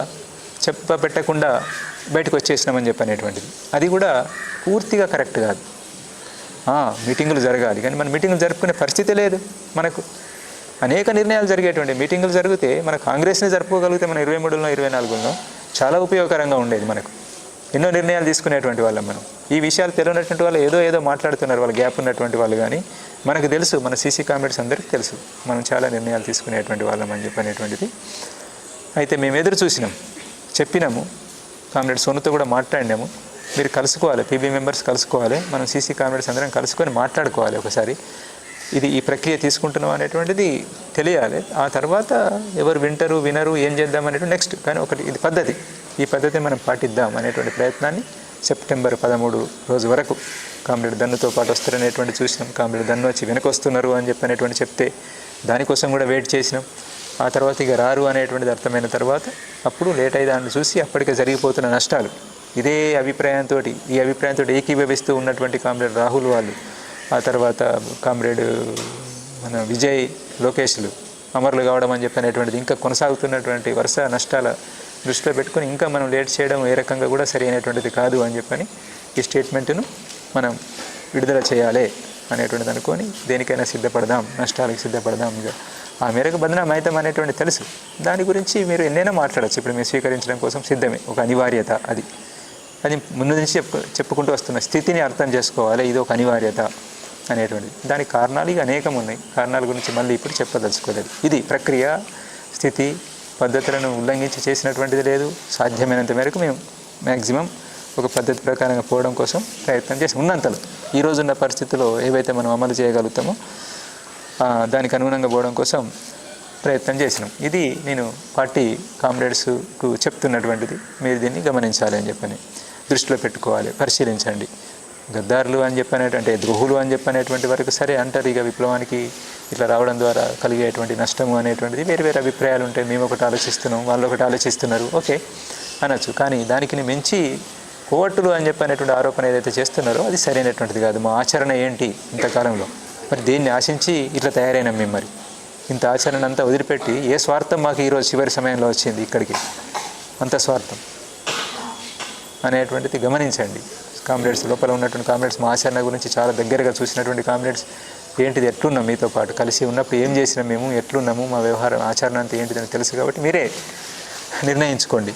పెట్టకుండా బయటకు వచ్చేసినామని చెప్పనేటువంటిది అది కూడా పూర్తిగా కరెక్ట్ కాదు. మీటింగులు జరగాలి కానీ మన మీటింగులు జరుపుకునే పరిస్థితి లేదు. మనకు అనేక నిర్ణయాలు జరిగేటువంటి మీటింగులు జరిగితే మన కాంగ్రెస్ని జరుపుకోగలిగితే మన 23లో 24లో చాలా ఉపయోగకరంగా ఉండేది. మనకు ఎన్నో నిర్ణయాలు తీసుకునేటువంటి వాళ్ళం మనం. ఈ విషయాలు తెలియనటువంటి వాళ్ళు ఏదో మాట్లాడుతున్నారు, వాళ్ళు గ్యాప్ ఉన్నటువంటి వాళ్ళు. కానీ మనకు తెలుసు, మన సీసీ కామ్రేడ్స్ అందరికీ తెలుసు మనం చాలా నిర్ణయాలు తీసుకునేటువంటి వాళ్ళం అని చెప్పనేటువంటిది. అయితే మేము ఎదురు చూసినాం, చెప్పినాము, కామ్రేడ్ సోనుతో కూడా మాట్లాడినాము. మీరు కలుసుకోవాలి, పీబీ మెంబర్స్ కలుసుకోవాలి, మనం సీసీ కామ్రేడ్స్ అందరం కలుసుకొని మాట్లాడుకోవాలి ఒకసారి. ఈ ప్రక్రియ తీసుకుంటున్నాం అనేటువంటిది తెలియాలి. ఆ తర్వాత ఎవరు వినరు ఏం చేద్దాం అనేటువంటి నెక్స్ట్. కానీ ఒకటి ఇది పద్ధతి, ఈ పద్ధతిని మనం పాటిద్దాం అనేటువంటి ప్రయత్నాన్ని సెప్టెంబర్ 13 రోజు వరకు కామ్రేడ్ దన్నుతో పాటు వస్తారనేటువంటి చూసినాం. కామ్రేడ్ దన్ను వచ్చి వెనకొస్తున్నారు అని చెప్పనేటువంటి చెప్తే దానికోసం కూడా వెయిట్ చేసినాం. ఆ తర్వాత ఇక రారు అనేటువంటిది అర్థమైన తర్వాత అప్పుడు లేట్ అయ్యి దాన్ని చూసి అప్పటికే జరిగిపోతున్న నష్టాలు ఈ అభిప్రాయంతో ఏకీభవిస్తూ ఉన్నటువంటి కామ్రేడ్ రాహుల్ వాళ్ళు, ఆ తర్వాత కామ్రేడ్ మన విజయ్ లోకేష్లు అమరులు కావడం అని చెప్పనేటువంటిది, ఇంకా కొనసాగుతున్నటువంటి వరుస నష్టాల దృష్టిలో పెట్టుకొని ఇంకా మనం లేట్ చేయడం ఏ రకంగా కూడా సరి అయినటువంటిది కాదు అని చెప్పని ఈ స్టేట్మెంట్ను మనం విడుదల చేయాలి అనేటువంటిది అనుకొని దేనికైనా సిద్ధపడదాం, నష్టాలకు సిద్ధపడదాం. ఇక ఆ మేరకు బదనాం అవుతాం అనేటువంటి తెలుసు. దాని గురించి మీరు ఎన్నైనా మాట్లాడచ్చు. ఇప్పుడు మేము స్వీకరించడం కోసం సిద్ధమే, ఒక అనివార్యత. అది ముందు నుంచి చెప్పుకుంటూ వస్తున్న స్థితిని అర్థం చేసుకోవాలి. ఇది ఒక అనివార్యత అనేటువంటిది. దానికి కారణాలు ఇక అనేకం ఉన్నాయి. కారణాల గురించి మళ్ళీ ఇప్పుడు చెప్పదలుచుకోలేదు. ఇది ప్రక్రియ, స్థితి, పద్ధతులను ఉల్లంఘించి చేసినటువంటిది లేదు. సాధ్యమైనంత మేరకు మేము మ్యాక్సిమం ఒక పద్ధతి ప్రకారంగా పోవడం కోసం ప్రయత్నం చేసి ఉన్నంతలో ఈ రోజున్న పరిస్థితుల్లో ఏవైతే మనం అమలు చేయగలుగుతామో దానికి అనుగుణంగా పోవడం కోసం ప్రయత్నం చేసినాం. ఇది నేను పార్టీ కామ్రేడ్స్కు చెప్తున్నటువంటిది. మీరు దీన్ని గమనించాలి అని చెప్పని దృష్టిలో పెట్టుకోవాలి, పరిశీలించండి. గద్దారులు అని చెప్పనేటువంటి ద్రోహులు అని చెప్పనేటువంటి వరకు సరే అంటారు. ఇక విప్లవానికి ఇట్లా రావడం ద్వారా కలిగేటువంటి నష్టము అనేటువంటిది వేరు అభిప్రాయాలు ఉంటాయి. మేము ఒకటి ఆలోచిస్తున్నాం, వాళ్ళు ఒకటి ఆలోచిస్తున్నారు, ఓకే అనొచ్చు. కానీ దానికి మించి కోవట్టులు అని చెప్పనేటువంటి ఆరోపణ ఏదైతే చేస్తున్నారో అది సరైనటువంటిది కాదు. మా ఆచరణ ఏంటి ఇంతకాలంలో, మరి దేన్ని ఆశించి ఇట్లా తయారైనాం మేము? మరి ఇంత ఆచరణ అంతా వదిలిపెట్టి ఏ స్వార్థం మాకు ఈరోజు చివరి సమయంలో వచ్చింది ఇక్కడికి, అంత స్వార్థం అనేటువంటిది గమనించండి. కామ్రేడ్స్ లోపల ఉన్నటువంటి కామ్రేడ్స్ మా ఆచరణ గురించి చాలా దగ్గరగా చూసినటువంటి కామ్రేడ్స్ ఏంటిది, ఎట్లున్నాం, మీతో పాటు కలిసి ఉన్నప్పుడు ఏం చేసినాం, మేము ఎట్లున్నాము, మా వ్యవహారం ఆచరణ అంతా ఏంటిదని తెలుసు. కాబట్టి మీరే నిర్ణయించుకోండి,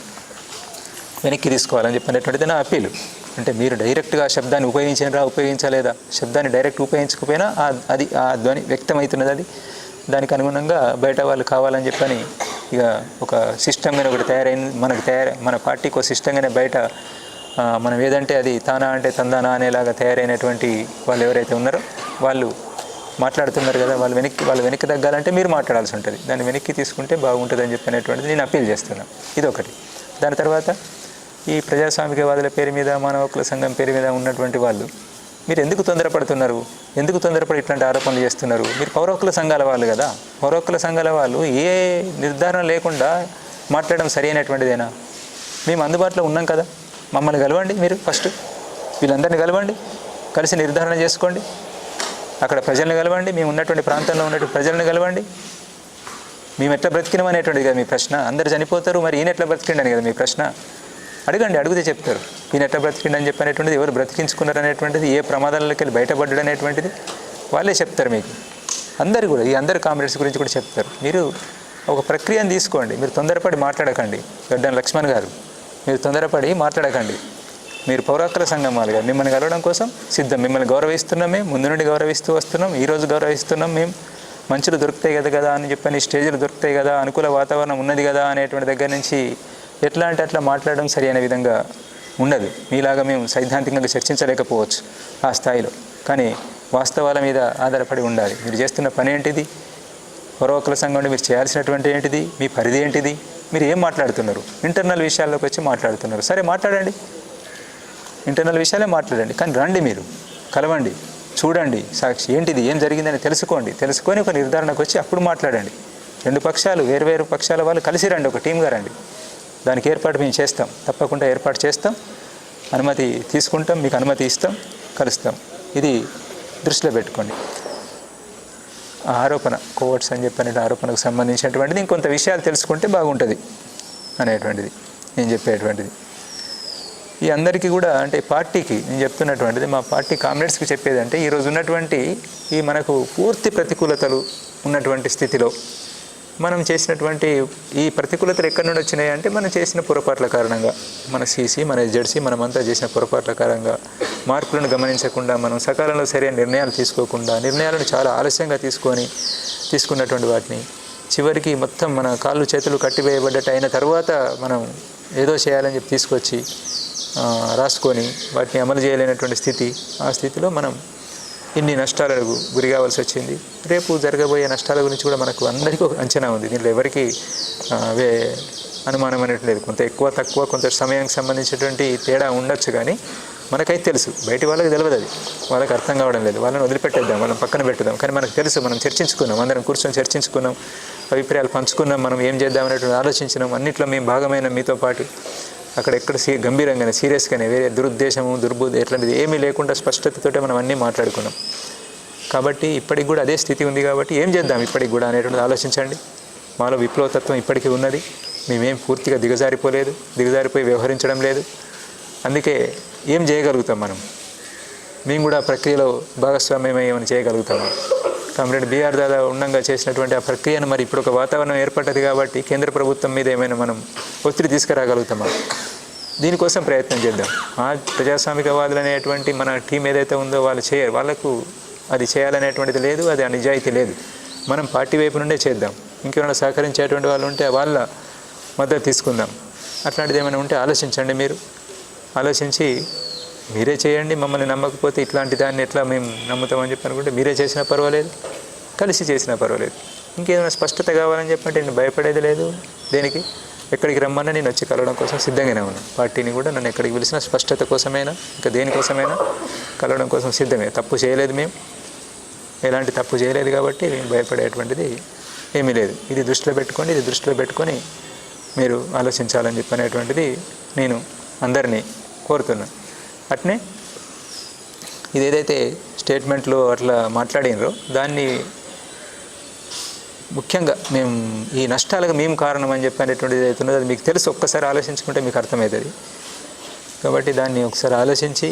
వెనక్కి తీసుకోవాలని చెప్పినటువంటిది నా అప్పీలు. అంటే మీరు డైరెక్ట్గా శబ్దాన్ని ఉపయోగించలేదా, శబ్దాన్ని డైరెక్ట్ ఉపయోగించకపోయినా అది ఆ ధ్వని వ్యక్తమవుతున్నది. అది దానికి అనుగుణంగా బయట వాళ్ళు కావాలని చెప్పని ఇక ఒక సిస్టంగానే ఒకటి తయారైంది. మన పార్టీకి ఒక సిస్టంగానే బయట మనం ఏదంటే అది తానా అంటే తందానా అనేలాగా తయారైనటువంటి వాళ్ళు ఎవరైతే ఉన్నారో వాళ్ళు మాట్లాడుతున్నారు కదా, వాళ్ళు వెనక్కి తగ్గాలంటే మీరు మాట్లాడాల్సి ఉంటుంది. దాన్ని వెనక్కి తీసుకుంటే బాగుంటుందని చెప్పనేటువంటిది నేను అప్పీల్ చేస్తున్నాను. ఇదొకటి. దాని తర్వాత ఈ ప్రజాస్వామికవాదుల పేరు మీద, మానవ హక్కుల సంఘం పేరు మీద ఉన్నటువంటి వాళ్ళు మీరు ఎందుకు తొందరపడుతున్నారు, ఎందుకు తొందరపడి ఇట్లాంటి ఆరోపణలు చేస్తున్నారు? మీరు పౌర హక్కుల సంఘాల వాళ్ళు కదా, పౌర హక్కుల సంఘాల వాళ్ళు ఏ నిర్ధారణ లేకుండా మాట్లాడడం సరి అయినటువంటిదేనా? మేము అందుబాటులో ఉన్నాం కదా, మమ్మల్ని కలవండి, మీరు ఫస్ట్ వీళ్ళందరినీ కలవండి, కలిసి నిర్ధారణ చేసుకోండి, అక్కడ ప్రజల్ని కలవండి, మేము ఉన్నటువంటి ప్రాంతంలో ఉన్నటువంటి ప్రజలను కలవండి, మేము ఎట్లా బ్రతికినాం అనేటువంటిది కదా మీ ప్రశ్న. అందరు చనిపోతారు, మరి ఈయన ఎట్లా బ్రతికిండని కదా మీ ప్రశ్న. అడగండి, అడిగితే చెప్తారు. ఈయన ఎట్లా బ్రతికిండని చెప్పనేటువంటిది, ఎవరు బ్రతికించుకున్నారు అనేటువంటిది, ఏ ప్రమాదాలకి వెళ్ళి బయటపడ్డాడు అనేటువంటిది వాళ్ళే చెప్తారు మీకు. అందరు కూడా, ఈ అందరు కామ్రేడ్స్ గురించి కూడా చెప్తారు. మీరు ఒక ప్రక్రియను తీసుకోండి. మీరు తొందరపడి మాట్లాడకండి. గడ్డం లక్ష్మణ్ గారు, మీరు తొందరపడి మాట్లాడకండి. మీరు పౌర హక్కుల సంఘం వాళ్ళు గారు, మిమ్మల్ని కలవడం కోసం సిద్ధం. మిమ్మల్ని గౌరవిస్తున్నాం, మేము ముందు నుండి గౌరవిస్తూ వస్తున్నాం, ఈరోజు గౌరవిస్తున్నాం. మేము మంచులు దొరుకుతాయి కదా అని చెప్పని, స్టేజ్లు దొరుకుతాయి కదా, అనుకూల వాతావరణం ఉన్నది కదా అనేటువంటి దగ్గర నుంచి ఎట్లా అంటే అట్లా మాట్లాడడం సరి అయిన విధంగా ఉండదు. మీలాగా మేము సైద్ధాంతికంగా చర్చించలేకపోవచ్చు ఆ స్థాయిలో, కానీ వాస్తవాల మీద ఆధారపడి ఉండాలి. మీరు చేస్తున్న పని ఏంటిది, పౌర హక్కుల సంఘం మీరు చేయాల్సినటువంటి ఏంటిది, మీ పరిధి ఏంటిది, మీరు ఏం మాట్లాడుతున్నారు, ఇంటర్నల్ విషయాల్లోకి వచ్చి మాట్లాడుతున్నారు. సరే మాట్లాడండి, ఇంటర్నల్ విషయాలే మాట్లాడండి, కానీ రండి, మీరు కలవండి, చూడండి, సాక్షి ఏంటిది, ఏం జరిగిందని తెలుసుకొని ఒక నిర్ధారణకు వచ్చి అప్పుడు మాట్లాడండి. రెండు పక్షాలు, వేరు పక్షాల వాళ్ళు కలిసి రండి, ఒక టీమ్గా రండి. దానికి ఏర్పాటు మేము చేస్తాం, తప్పకుండా ఏర్పాటు చేస్తాం, అనుమతి తీసుకుంటాం, మీకు అనుమతి ఇస్తాం, కలుస్తాం. ఇది దృష్టిలో పెట్టుకోండి. ఆ ఆరోపణ కోవర్ట్స్ అని చెప్పిన ఆరోపణకు సంబంధించినటువంటిది ఇంకొంత విషయాలు తెలుసుకుంటే బాగుంటుంది అనేటువంటిది నేను చెప్పేటువంటిది. ఈ అందరికీ కూడా అంటే పార్టీకి నేను చెప్తున్నటువంటిది, మా పార్టీ కామ్రేడ్స్కి చెప్పేది అంటే, ఈరోజు ఉన్నటువంటి ఈ మనకు పూర్తి ప్రతికూలతలు ఉన్నటువంటి స్థితిలో మనం చేసినటువంటి ఈ ప్రతికూలతలు ఎక్కడి నుండి వచ్చినాయి అంటే, మనం చేసిన పొరపాట్ల కారణంగా, మన సీసీ, మన ఎస్జెడ్సీ, మనమంతా చేసిన పొరపాట్ల కారణంగా, మార్పులను గమనించకుండా, మనం సకాలంలో సరైన నిర్ణయాలు తీసుకోకుండా, నిర్ణయాలను చాలా ఆలస్యంగా తీసుకున్నటువంటి వాటిని చివరికి మొత్తం మన కాళ్ళు చేతులు కట్టివేయబడ్డట్టు అయిన తర్వాత మనం ఏదో చేయాలని చెప్పి తీసుకొచ్చి రాసుకొని వాటిని అమలు చేయలేనటువంటి స్థితి, ఆ స్థితిలో మనం ఇన్ని నష్టాలకు గురి కావాల్సి వచ్చింది. రేపు జరగబోయే నష్టాల గురించి కూడా మనకు అందరికీ ఒక అంచనా ఉంది. దీంట్లో ఎవరికి అనుమానం అనేది లేదు. కొంత ఎక్కువ తక్కువ, కొంత సమయానికి సంబంధించినటువంటి తేడా ఉండొచ్చు, కానీ మనకైతే తెలుసు. బయటి వాళ్ళకి తెలియదు, అది వాళ్ళకి అర్థం కావడం లేదు. వాళ్ళని వదిలిపెట్టేద్దాం, వాళ్ళని పక్కన పెట్టుదాం. కానీ మనకు తెలుసు, మనం చర్చించుకున్నాం, అందరం కూర్చొని చర్చించుకున్నాం, అభిప్రాయాలు పంచుకున్నాం, మనం ఏం చేద్దామనేటువంటి ఆలోచించినాం. అన్నింటిలో మేము భాగమైన మీతో పాటు అక్కడెక్కడ గంభీరంగానే, సీరియస్గానే, వేరే దురుద్దేశము, దుర్బుద్ధి ఎట్లాంటిది ఏమీ లేకుండా స్పష్టతతోటే మనం అన్నీ మాట్లాడుకున్నాం. కాబట్టి ఇప్పటికి కూడా అదే స్థితి ఉంది. కాబట్టి ఏం చేద్దాం ఇప్పటికి కూడా అనేటువంటిది ఆలోచించండి. మాలో విప్లవతత్వం ఇప్పటికీ ఉన్నది. మేమేం పూర్తిగా దిగజారిపోయి వ్యవహరించడం లేదు. అందుకే ఏం చేయగలుగుతాం మేము కూడా ప్రక్రియలో భాగస్వామ్యమై ఏమైనా చేయగలుగుతాము. కామ్రేడ్ బిఆర్ దాదా ఉండంగా చేసినటువంటి ఆ ప్రక్రియను మరి ఇప్పుడు ఒక వాతావరణం ఏర్పడ్డది కాబట్టి కేంద్ర ప్రభుత్వం మీద ఏమైనా మనం ఒత్తిడి తీసుకురాగలుగుతామా, దీనికోసం ప్రయత్నం చేద్దాం. ఆ ప్రజాస్వామికవాదులు అనేటువంటి మన టీం ఏదైతే ఉందో వాళ్ళు చేయరు, వాళ్ళకు అది చేయాలనేటువంటిది లేదు, అది ఆ నిజాయితీ లేదు. మనం పార్టీ వైపు నుండే చేద్దాం. ఇంకేమైనా సహకరించేటువంటి వాళ్ళు ఉంటే వాళ్ళ మద్దతు తీసుకుందాం. అట్లాంటిది ఏమైనా ఉంటే ఆలోచించండి. మీరు ఆలోచించి మీరే చేయండి. మమ్మల్ని నమ్మకపోతే ఇట్లాంటి దాన్ని ఎట్లా మేము నమ్ముతామని చెప్పి అనుకుంటే మీరే చేసినా పర్వాలేదు, కలిసి చేసినా పర్వాలేదు. ఇంకేదైనా స్పష్టత కావాలని చెప్పంటే నేను భయపడేది లేదు. దేనికి ఎక్కడికి రమ్మన్నా నేను వచ్చి కలవడం కోసం సిద్ధంగానే ఉన్నాను. పార్టీని కూడా నన్ను ఎక్కడికి పిలిచిన స్పష్టత కోసమైనా ఇంకా దేనికోసమైనా కలవడం కోసం సిద్ధమే. తప్పు చేయలేదు, మేము ఎలాంటి తప్పు చేయలేదు కాబట్టి మేము భయపడేటువంటిది ఏమీ లేదు. ఇది దృష్టిలో పెట్టుకొని మీరు ఆలోచించాలని చెప్పనేటువంటిది నేను అందరినీ కోరుతున్నాను. అట్నే ఇది ఏదైతే స్టేట్మెంట్లో అట్లా మాట్లాడినరో దాన్ని ముఖ్యంగా మేము ఈ నష్టాలకు మేము కారణం అని చెప్పనేటువంటిది ఏదైతే ఉన్నదో అది మీకు తెలుసు. ఒక్కసారి ఆలోచించుకుంటే మీకు అర్థమవుతుంది. కాబట్టి దాన్ని ఒకసారి ఆలోచించి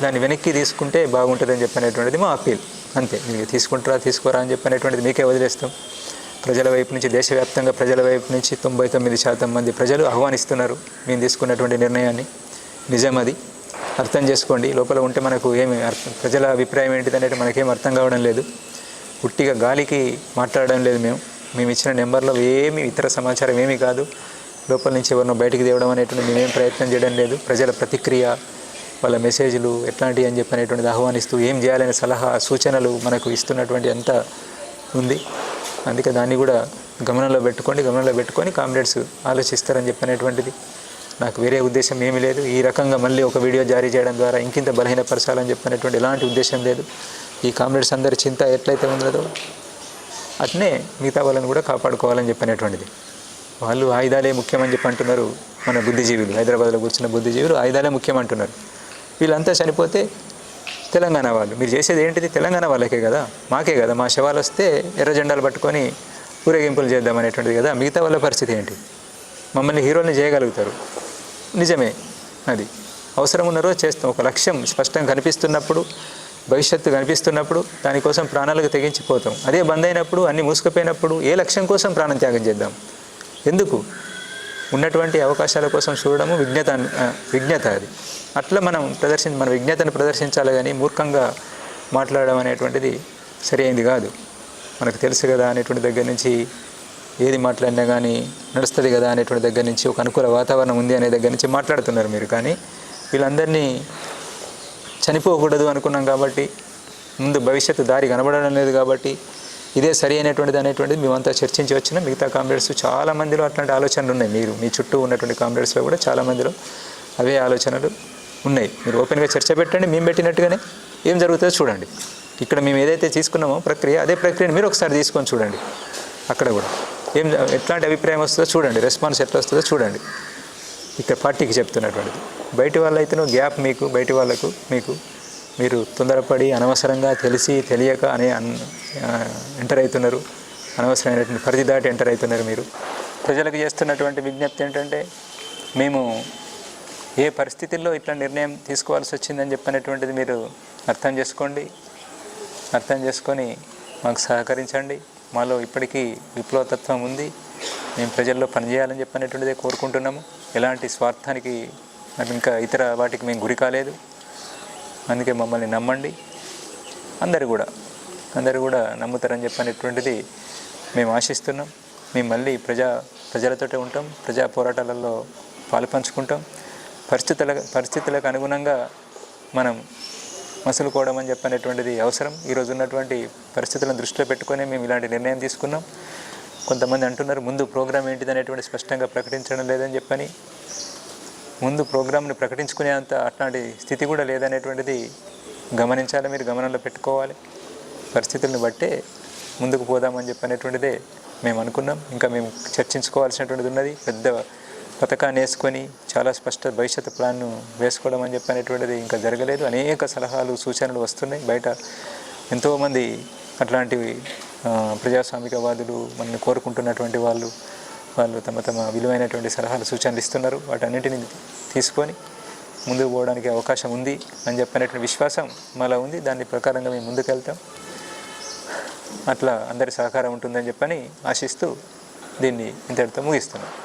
దాన్ని వెనక్కి తీసుకుంటే బాగుంటుందని చెప్పనేటువంటిది మా అప్పీల్. అంతే. మీరు తీసుకుంటారా తీసుకోరా అని చెప్పనేటువంటిది మీకే వదిలేస్తాం. ప్రజల వైపు నుంచి, దేశవ్యాప్తంగా ప్రజల వైపు నుంచి 99% మంది ప్రజలు ఆహ్వానిస్తున్నారు మేము తీసుకున్నటువంటి నిర్ణయాన్ని. నిజం, అది అర్థం చేసుకోండి. లోపల ఉంటే మనకు ఏమి ప్రజల అభిప్రాయం ఏంటిదనేది మనకేం అర్థం కావడం లేదు. ఉట్టిగా గాలికి మాట్లాడడం లేదు. మేము ఇచ్చిన నెంబర్లో ఏమి ఇతర సమాచారం ఏమీ కాదు. లోపల నుంచి ఎవరినో బయటికి తేవడం అనేటువంటి మేమేం ప్రయత్నం చేయడం లేదు. ప్రజల ప్రతిక్రియ, వాళ్ళ మెసేజ్లు ఎట్లాంటివి అని చెప్పనేటువంటిది ఆహ్వానిస్తూ ఏం చేయాలనే సలహా సూచనలు మనకు ఇస్తున్నటువంటి అంత ఉంది. అందుకే దాన్ని కూడా గమనంలో పెట్టుకొని కామ్రేడ్స్ ఆలోచిస్తారని చెప్పనేటువంటిది నాకు వేరే ఉద్దేశం ఏమీ లేదు. ఈ రకంగా మళ్ళీ ఒక వీడియో జారీ చేయడం ద్వారా ఇంకింత బలహీనపరచాలని చెప్పనేటువంటి ఎలాంటి ఉద్దేశం లేదు. ఈ కామ్రేడ్స్ అందరి చింత ఎట్లయితే ఉన్నదో అట్నే మిగతా వాళ్ళని కూడా కాపాడుకోవాలని చెప్పనేటువంటిది. వాళ్ళు ఆయుధాలే ముఖ్యమని చెప్పి అంటున్నారు. మన బుద్ధిజీవులు, హైదరాబాద్లో కూర్చున్న బుద్ధిజీవులు ఆయుధాలే ముఖ్యమంటున్నారు. వీళ్ళంతా చనిపోతే తెలంగాణ వాళ్ళు, మీరు చేసేది ఏంటిది? తెలంగాణ వాళ్ళకే కదా, మాకే కదా. మా శవాలు వస్తే ఎర్ర జెండాలు పట్టుకొని ఊరేగింపులు చేద్దాం అనేటువంటిది కదా. మిగతా వాళ్ళ పరిస్థితి ఏంటి? మమ్మల్ని హీరోల్ని చేయగలుగుతారు, నిజమే. అది అవసరం ఉన్న రోజు చేస్తాం. ఒక లక్ష్యం స్పష్టంగా కనిపిస్తున్నప్పుడు, భవిష్యత్తు కనిపిస్తున్నప్పుడు దానికోసం ప్రాణాలకు తెగించిపోతాం. అదే బంద్ అయినప్పుడు, అన్నీ మూసుకుపోయినప్పుడు ఏ లక్ష్యం కోసం ప్రాణం త్యాగం చేద్దాం? ఎందుకు? ఉన్నటువంటి అవకాశాల కోసం చూడడము విజ్ఞత అది. అట్లా మనం మన విజ్ఞతను ప్రదర్శించాలి, కానీ మూర్ఖంగా మాట్లాడడం అనేటువంటిది సరి అయింది కాదు. మనకు తెలుసు కదా అనేటువంటి దగ్గర నుంచి, ఏది మాట్లాడినా కానీ నడుస్తుంది కదా అనేటువంటి దగ్గర నుంచి, ఒక అనుకూల వాతావరణం ఉంది అనే దగ్గర నుంచి మాట్లాడుతున్నారు మీరు. కానీ వీళ్ళందరినీ చనిపోకూడదు అనుకున్నాం కాబట్టి, ముందు భవిష్యత్తు దారి కనబడడం లేదు కాబట్టి, ఇదే సరి అనేటువంటిది మేమంతా చర్చించి వచ్చిన మిగతా కామ్రేడ్స్ చాలామందిలో అట్లాంటి ఆలోచనలు ఉన్నాయి. మీ చుట్టూ ఉన్నటువంటి కామ్రేడ్స్లో కూడా చాలామందిలో అవే ఆలోచనలు ఉన్నాయి. మీరు ఓపెన్గా చర్చ పెట్టండి, మేము పెట్టినట్టుగానే ఏం జరుగుతుందో చూడండి. ఇక్కడ మేము ఏదైతే తీసుకున్నామో ప్రక్రియ, అదే ప్రక్రియను మీరు ఒకసారి తీసుకొని చూడండి. అక్కడ కూడా ఎట్లాంటి అభిప్రాయం వస్తుందో చూడండి, రెస్పాన్స్ ఎట్లా వస్తుందో చూడండి. ఇక్కడ పార్టీకి చెప్తున్నటువంటిది. బయటి వాళ్ళైతేనో గ్యాప్ మీకు, బయటి వాళ్ళకు మీకు, మీరు తొందరపడి అనవసరంగా తెలిసి తెలియక ఎంటర్ అవుతున్నారు. అనవసరమైనటువంటి పరిధి దాటి ఎంటర్ అవుతున్నారు. మీరు ప్రజలకు చేస్తున్నటువంటి విజ్ఞప్తి ఏంటంటే, మేము ఏ పరిస్థితుల్లో ఇట్లా నిర్ణయం తీసుకోవాల్సి వచ్చిందని చెప్పినటువంటిది మీరు అర్థం చేసుకొని మాకు సహకరించండి. మాలో ఇప్పటికీ విప్లవతత్వం ఉంది, మేము ప్రజల్లో పనిచేయాలని చెప్పినటువంటిదే కోరుకుంటున్నాము. ఎలాంటి స్వార్థానికి ఇంకా ఇతర వాటికి మేము గురి కాలేదు. అందుకే మమ్మల్ని నమ్మండి. అందరూ కూడా నమ్ముతారని చెప్పినటువంటిది మేము ఆశిస్తున్నాం. మేము మళ్ళీ ప్రజలతోటే ఉంటాం, ప్రజా పోరాటాలలో పాలు పంచుకుంటాం. పరిస్థితులకు అనుగుణంగా మనం మసులుకోవడం అని చెప్పనేటువంటిది అవసరం. ఈరోజు ఉన్నటువంటి పరిస్థితులను దృష్టిలో పెట్టుకొని మేము ఇలాంటి నిర్ణయం తీసుకున్నాం. కొంతమంది అంటున్నారు ముందు ప్రోగ్రాం ఏంటిది అనేటువంటి స్పష్టంగా ప్రకటించడం లేదని చెప్పని. ముందు ప్రోగ్రాంని ప్రకటించుకునేంత అట్లాంటి స్థితి కూడా లేదనేటువంటిది గమనించాలి, మీరు గమనంలో పెట్టుకోవాలి. పరిస్థితులను బట్టే ముందుకు పోదామని చెప్పనేటువంటిదే మేము అనుకున్నాం. ఇంకా మేము చర్చించుకోవాల్సినటువంటిది ఉన్నది. పెద్ద పథకాన్ని వేసుకొని చాలా స్పష్ట భవిష్యత్తు ప్లాన్ను వేసుకోవడం అని చెప్పనేటువంటిది ఇంకా జరగలేదు. అనేక సలహాలు సూచనలు వస్తున్నాయి. బయట ఎంతోమంది అట్లాంటివి ప్రజాస్వామికవాదులు మనల్ని కోరుకుంటున్నటువంటి వాళ్ళు తమ విలువైనటువంటి సలహాలు సూచనలు ఇస్తున్నారు. వాటన్నింటినీ తీసుకొని ముందుకు పోవడానికి అవకాశం ఉంది అని చెప్పినటువంటి విశ్వాసం మాలో ఉంది. దాని ప్రకారంగా మేము ముందుకెళ్తాం. అట్లా అందరి సహకారం ఉంటుందని చెప్పని ఆశిస్తూ దీన్ని ఇంతటితో ముగిస్తున్నాం.